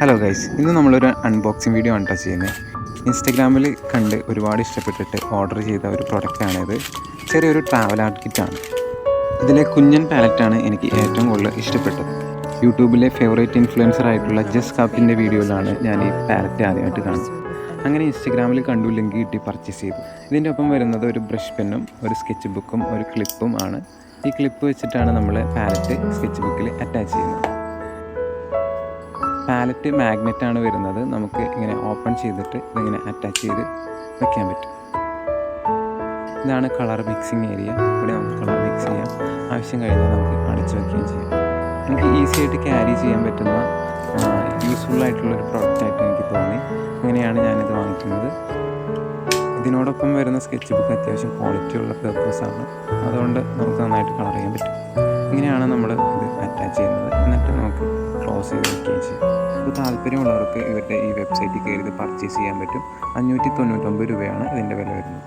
Hello guys, ഇന്ന് നമ്മളൊരു unboxing video ആണ് ചെയ്യുന്നത്. ഇൻസ്റ്റഗ്രാമിൽ കണ്ട് ഒരുപാട് ഇഷ്ടപ്പെട്ടിട്ട് ഓർഡർ ചെയ്ത ഒരു പ്രൊഡക്റ്റാണിത്. ചെറിയൊരു ട്രാവൽ ആർട്ട് കിറ്റാണ്. ഇതിലെ കുഞ്ഞൻ പാലറ്റാണ് എനിക്ക് ഏറ്റവും കൂടുതൽ ഇഷ്ടപ്പെട്ടത്. യൂട്യൂബിലെ ഫേവറേറ്റ് ഇൻഫ്ലുവൻസർ ആയിട്ടുള്ള ജസ് കാപ്പിൻ്റെ വീഡിയോയിലാണ് ഞാൻ ഈ പാലറ്റ് ആദ്യമായിട്ട് കാണുന്നത്. അങ്ങനെ ഇൻസ്റ്റഗ്രാമിൽ കണ്ടു, ലിങ്ക് കിട്ടി, പർച്ചേസ് ചെയ്തു. ഇതിൻ്റെ ഒപ്പം വരുന്നത് ഒരു ബ്രഷ് പെന്നും ഒരു സ്കെച്ച് ബുക്കും ഒരു ക്ലിപ്പും ആണ്. ഈ ക്ലിപ്പ് വെച്ചിട്ടാണ് നമ്മൾ പാലറ്റ് സ്കെച്ച് ബുക്കിൽ അറ്റാച്ച് ചെയ്യുന്നത്. പാലറ്റ് മാഗ്നറ്റാണ് വരുന്നത്. നമുക്ക് ഇങ്ങനെ ഓപ്പൺ ചെയ്തിട്ട് ഇതിങ്ങനെ അറ്റാച്ച് ചെയ്ത് വയ്ക്കാൻ പറ്റും. ഇതാണ് കളർ മിക്സിങ് ഏരിയ. ഇവിടെ നമുക്ക് കളർ മിക്സ് ചെയ്യാം. ആവശ്യം കഴിഞ്ഞാൽ നമുക്ക് അടച്ചു വയ്ക്കുകയും ചെയ്യാം. നമുക്ക് ഈസി ആയിട്ട് ക്യാരി ചെയ്യാൻ പറ്റുന്ന യൂസ്ഫുള്ളായിട്ടുള്ളൊരു പ്രോഡക്റ്റായിട്ട് എനിക്ക് തോന്നി. അങ്ങനെയാണ് ഞാനിത് വാങ്ങിക്കുന്നത്. ഇതിനോടൊപ്പം വരുന്ന സ്കെച്ച് ബുക്ക് അത്യാവശ്യം ക്വാളിറ്റിയുള്ള പേപ്പേഴ്സാണ്. അതുകൊണ്ട് നമുക്ക് നന്നായിട്ട് കളർ ചെയ്യാൻ പറ്റും. ഇങ്ങനെയാണ് നമ്മൾ ഇത് അറ്റാച്ച് ചെയ്യുന്നത്. എന്നിട്ട് നമുക്ക് ക്ലോസ് ചെയ്ത് വയ്ക്കുകയും ചെയ്യും. അപ്പോൾ താല്പര്യമുള്ളവർക്ക് ഇവരുടെ ഈ വെബ്സൈറ്റിൽ കയറി ഇത് പർച്ചേസ് ചെയ്യാൻ പറ്റും. 599 രൂപയാണ് ഇതിൻ്റെ വില വരുന്നത്.